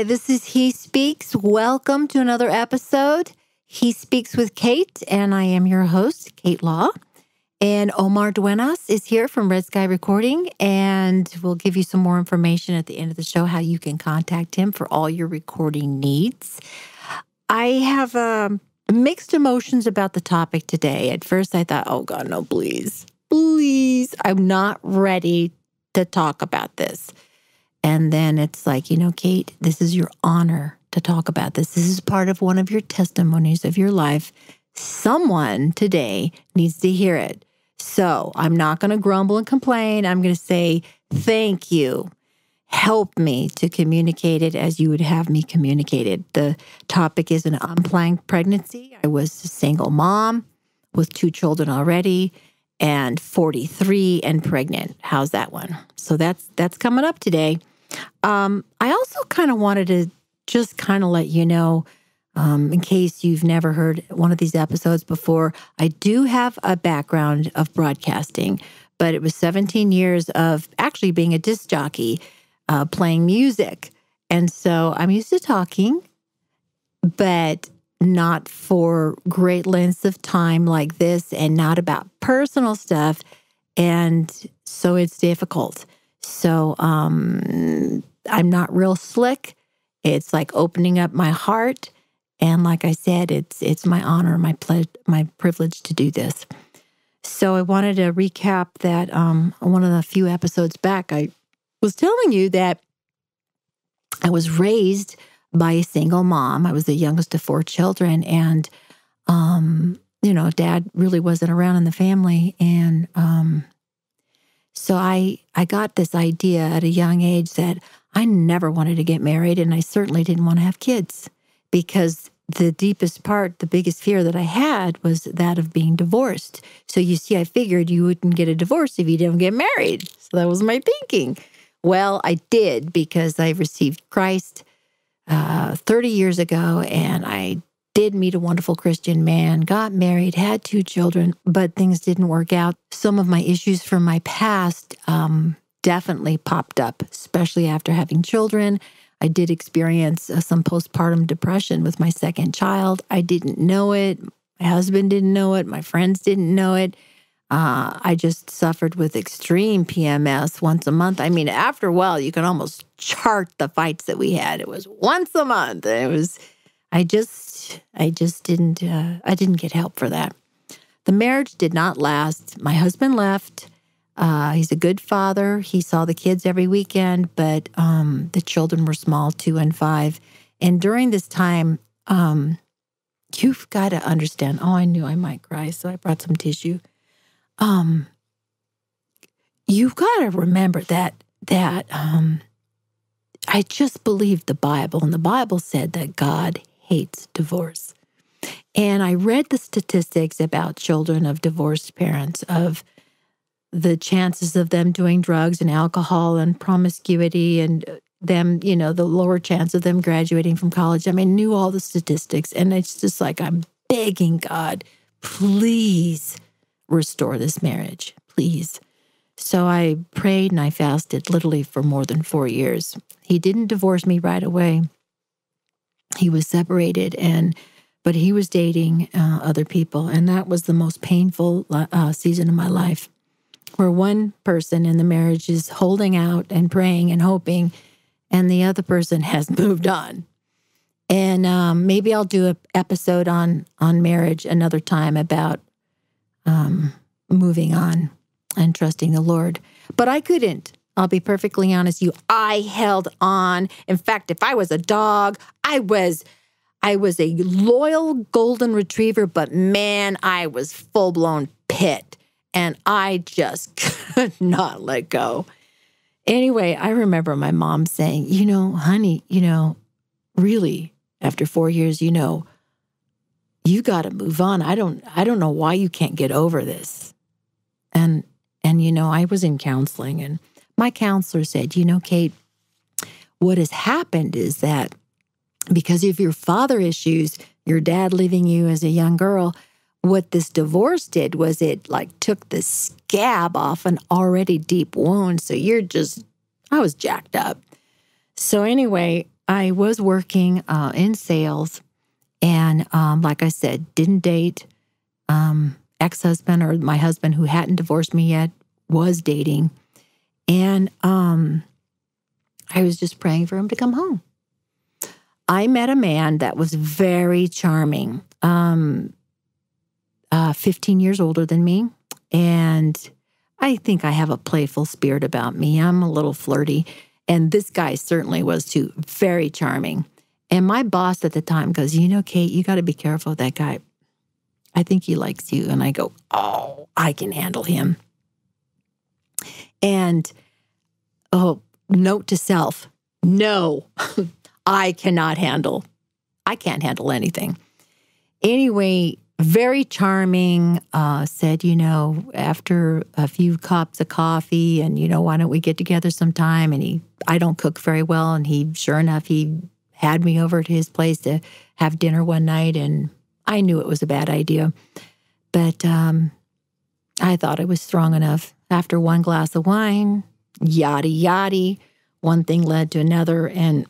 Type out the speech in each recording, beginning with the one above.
Hi, this is He Speaks. Welcome to another episode. He Speaks with Kate, and I am your host, Kate Law. And Omar Duenas is here from Red Sky Recording, and we'll give you some more information at the end of the show how you can contact him for all your recording needs. I have mixed emotions about the topic today. At first, I thought, oh God, no, please, I'm not ready to talk about this. And then it's like, Kate, this is your honor to talk about this. This is part of one of your testimonies of your life. Someone today needs to hear it. So I'm not going to grumble and complain. I'm going to say, thank you. Help me to communicate it as you would have me communicate it. The topic is an unplanned pregnancy. I was a single mom with 2 children already and 43 and pregnant. How's that one? So that's coming up today. I also kind of wanted to just kind of let you know, in case you've never heard one of these episodes before, I do have a background of broadcasting, but it was 17 years of actually being a disc jockey, playing music. And so I'm used to talking, but not for great lengths of time like this and not about personal stuff. And so it's difficult. So I'm not real slick. It's like opening up my heart. And like I said, it's my honor, my privilege to do this. So I wanted to recap that one of the few episodes back, I was telling you that I was raised by a single mom. I was the youngest of 4 children. And, Dad really wasn't around in the family. And so I got this idea at a young age that I never wanted to get married, and I certainly didn't want to have kids because the deepest part, the biggest fear that I had was that of being divorced. So you see, I figured you wouldn't get a divorce if you didn't get married. So that was my thinking. Well, I did because I received Christ 30 years ago, and I did meet a wonderful Christian man, got married, had 2 children, but things didn't work out. Some of my issues from my past definitely popped up, especially after having children. I did experience some postpartum depression with my second child. I didn't know it. My husband didn't know it. My friends didn't know it. I just suffered with extreme PMS once a month. I mean, after a while, you can almost chart the fights that we had. It was once a month. I didn't get help for that. The marriage did not last. My husband left. He's a good father. He saw the kids every weekend, but the children were small, 2 and 5. And during this time, you've got to understand. Oh, I knew I might cry, so I brought some tissue. You've got to remember that I just believed the Bible, and the Bible said that God hates divorce. And I read the statistics about children of divorced parents, of the chances of them doing drugs and alcohol and promiscuity and them, the lower chance of them graduating from college. I mean, knew all the statistics. And it's just like, I'm begging God, please restore this marriage, please. So I prayed and I fasted literally for more than 4 years. He didn't divorce me right away. He was separated, but he was dating other people. And that was the most painful season of my life, where one person in the marriage is holding out and praying and hoping, and the other person has moved on. And maybe I'll do an episode on marriage another time about moving on and trusting the Lord. But I couldn't. I'll be perfectly honest with you. I held on. In fact, if I was a dog, I was a loyal golden retriever, but man, I was full-blown pit. And I just could not let go. Anyway, I remember my mom saying, honey, really, after 4 years, you got to move on. I don't know why you can't get over this. And I was in counseling, and my counselor said, Kate, what has happened is that because of your father issues, your dad leaving you as a young girl, what this divorce did was it took the scab off an already deep wound. So I was jacked up. So anyway, I was working in sales, and like I said, didn't date. Ex-husband, or my husband who hadn't divorced me yet, was dating. And I was just praying for him to come home. I met a man that was very charming, 15 years older than me. And I think I have a playful spirit about me. I'm a little flirty. And this guy certainly was too, very charming. And my boss at the time goes, Kate, you got to be careful of that guy. I think he likes you. And I go, oh, I can handle him. And, note to self, no, I can't handle anything. Anyway, very charming, said, after a few cups of coffee and, why don't we get together sometime? And I don't cook very well. And sure enough, he had me over to his place to have dinner one night. And I knew it was a bad idea, but I thought I was strong enough. After one glass of wine, yada, yada, one thing led to another. And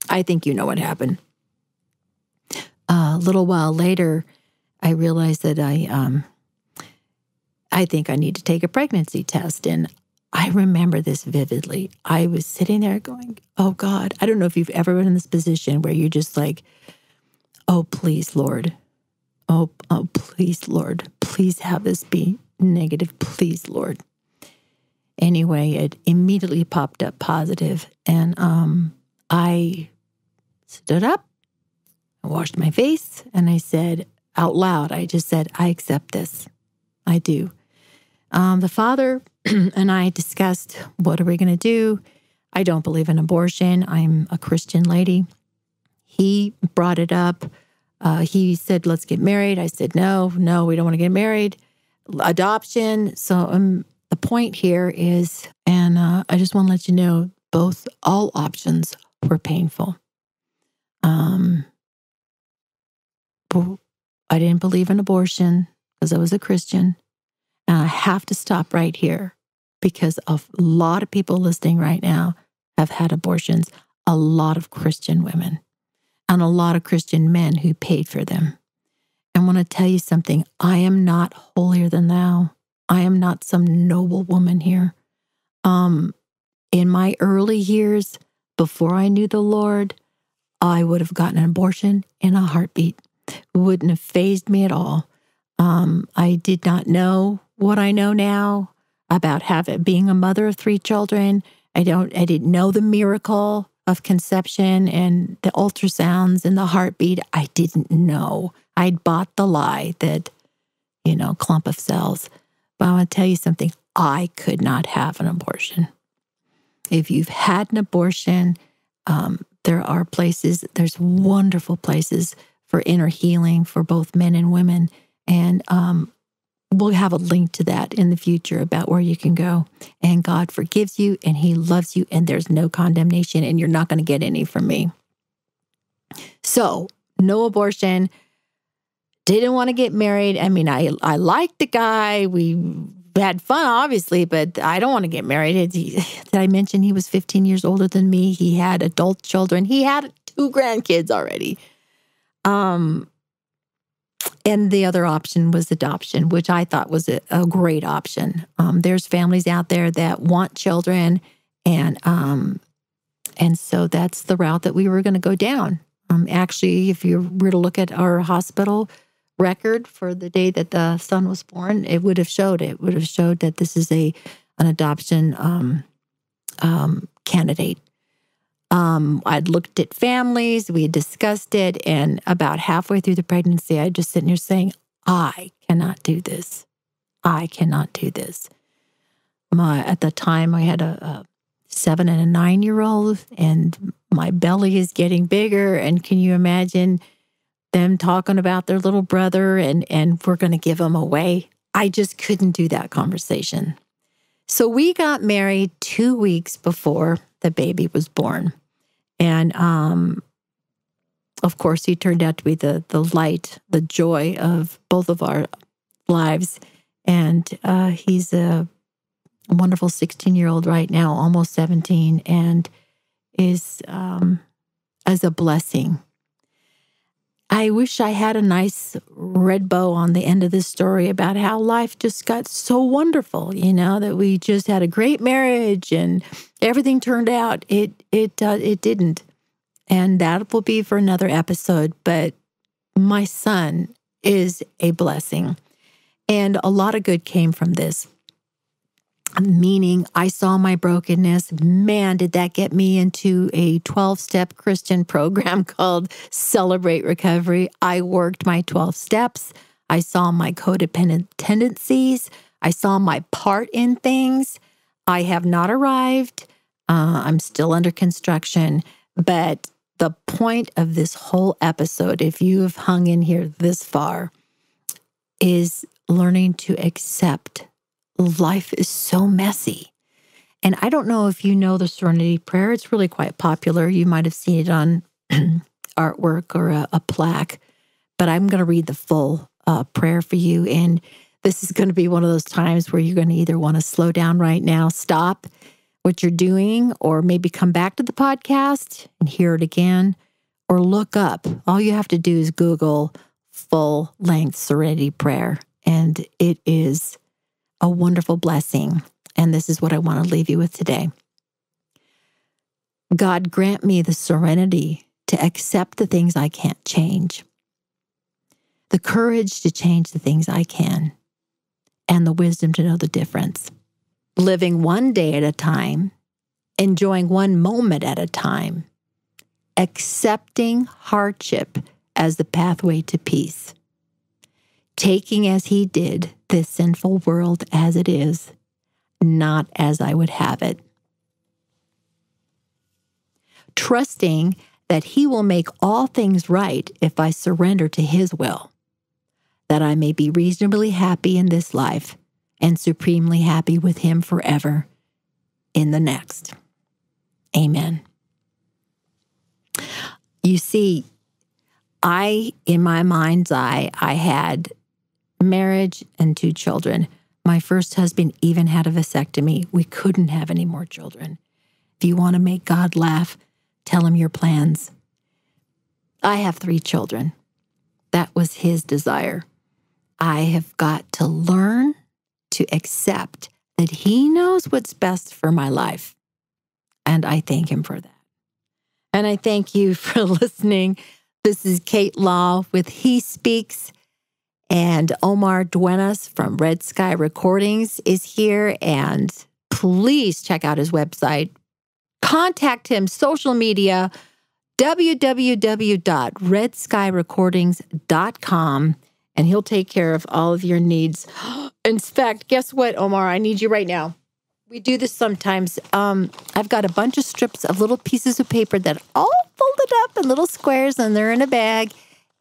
I think you know what happened. A little while later, I realized that I think I need to take a pregnancy test. And I remember this vividly. I was sitting there going, oh God, I don't know if you've ever been in this position where you're just like, oh, please, Lord. Oh, please, Lord. Please have this be negative. Please, Lord. Anyway, it immediately popped up positive. And I stood up, I washed my face, and I said out loud, I just said, I accept this. I do. The father and I discussed, what are we going to do? I don't believe in abortion. I'm a Christian lady. He brought it up. He said, let's get married. I said, no, we don't want to get married. Adoption. So the point here is, and I just want to let you know, all options were painful. I didn't believe in abortion because I was a Christian. And I have to stop right here because a lot of people listening right now have had abortions, a lot of Christian women, and a lot of Christian men who paid for them. I want to tell you something. I am not holier than thou. I am not some noble woman here. In my early years, before I knew the Lord, I would have gotten an abortion in a heartbeat. It wouldn't have fazed me at all. I did not know what I know now about being a mother of 3 children. I didn't know the miracle of conception and the ultrasounds and the heartbeat. I didn't know. I'd bought the lie that, clump of cells. But I want to tell you something. I could not have an abortion. If you've had an abortion, there's wonderful places for inner healing for both men and women. And we'll have a link to that in the future about where you can go. And God forgives you and He loves you and there's no condemnation and you're not going to get any from me. So no abortion. Didn't want to get married. I mean, I liked the guy. We had fun, obviously, but I don't want to get married. Did I mention he was 15 years older than me? He had adult children. He had 2 grandkids already. And the other option was adoption, which I thought was a great option. There's families out there that want children, and so that's the route that we were going to go down. Actually, if you were to look at our hospital record for the day that the son was born, it would have showed that this is an adoption candidate. I'd looked at families, we had discussed it, and about halfway through the pregnancy, I'd just sitting here saying, I cannot do this. I cannot do this. At the time, I had a 7 and a 9-year-old, and my belly is getting bigger, and can you imagine them talking about their little brother and we're going to give him away? I just couldn't do that conversation. So we got married 2 weeks before the baby was born. And of course, he turned out to be the light, the joy of both of our lives. And he's a wonderful 16-year-old right now, almost 17. And is as a blessing. I wish I had a nice red bow on the end of this story about how life just got so wonderful, that we just had a great marriage and everything turned out. It didn't. And that will be for another episode. But my son is a blessing. And a lot of good came from this. Meaning, I saw my brokenness. Man, did that get me into a 12-step Christian program called Celebrate Recovery. I worked my 12 steps. I saw my codependent tendencies. I saw my part in things. I have not arrived. I'm still under construction. But the point of this whole episode, if you have hung in here this far, is learning to accept life is so messy. And I don't know if you know the Serenity Prayer. It's really quite popular. You might have seen it on artwork or a plaque. But I'm going to read the full prayer for you. And this is going to be one of those times where you're going to either want to slow down right now, stop what you're doing, or maybe come back to the podcast and hear it again, or look up. All you have to do is Google full-length Serenity Prayer. And it is a wonderful blessing. And this is what I want to leave you with today. God, grant me the serenity to accept the things I can't change, the courage to change the things I can, and the wisdom to know the difference. Living one day at a time, enjoying one moment at a time, accepting hardship as the pathway to peace, taking as he did this sinful world as it is, not as I would have it. Trusting that he will make all things right if I surrender to his will, that I may be reasonably happy in this life and supremely happy with him forever in the next. Amen. You see, in my mind's eye, I had marriage and 2 children. My first husband even had a vasectomy. We couldn't have any more children. If you want to make God laugh, tell him your plans. I have 3 children. That was his desire. I have got to learn to accept that he knows what's best for my life. And I thank him for that. And I thank you for listening. This is Kate Law with He Speaks. And Omar Duenas from Red Sky Recordings is here. And please check out his website. Contact him, social media, www.redskyrecordings.com, and he'll take care of all of your needs. In fact, guess what, Omar? I need you right now. We do this sometimes. I've got a bunch of strips of little pieces of paper that are all folded up in little squares, and they're in a bag.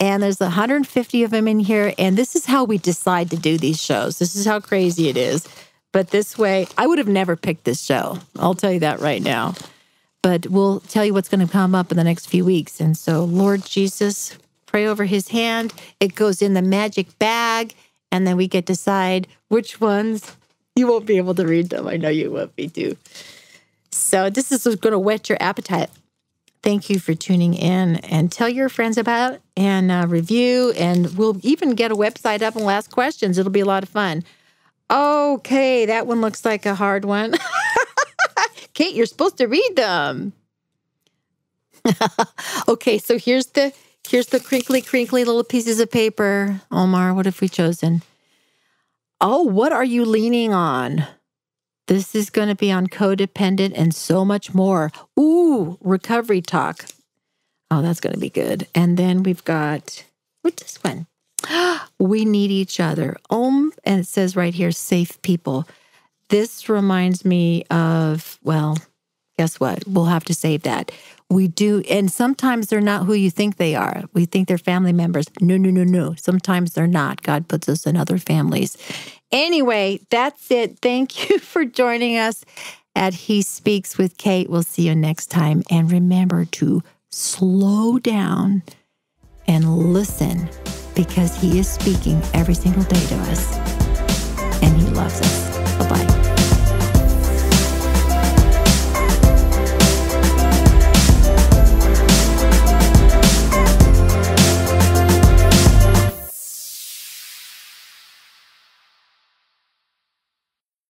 And there's 150 of them in here. And this is how we decide to do these shows. This is how crazy it is. But this way, I would have never picked this show. I'll tell you that right now. But we'll tell you what's going to come up in the next few weeks. And so, Lord Jesus, pray over his hand. It goes in the magic bag. And then we get to decide which ones. You won't be able to read them. I know you won't be too. So this is going to whet your appetite. Thank you for tuning in, and tell your friends about it, and review, and we'll even get a website up and we'll ask questions. It'll be a lot of fun. Okay, that one looks like a hard one. Kate, you're supposed to read them. Okay, so here's the crinkly little pieces of paper. Omar, what have we chosen? Oh, what are you leaning on? This is going to be on codependent and so much more. Ooh, recovery talk. Oh, that's going to be good. And then we've got, what's this one? We need each other. And it says right here, safe people. This reminds me of, well, guess what? We'll have to save that. We do, and sometimes they're not who you think they are. We think they're family members. No. Sometimes they're not. God puts us in other families. Anyway, that's it. Thank you for joining us at He Speaks with Kate. We'll see you next time. And remember to slow down and listen, because he is speaking every single day to us, and he loves us.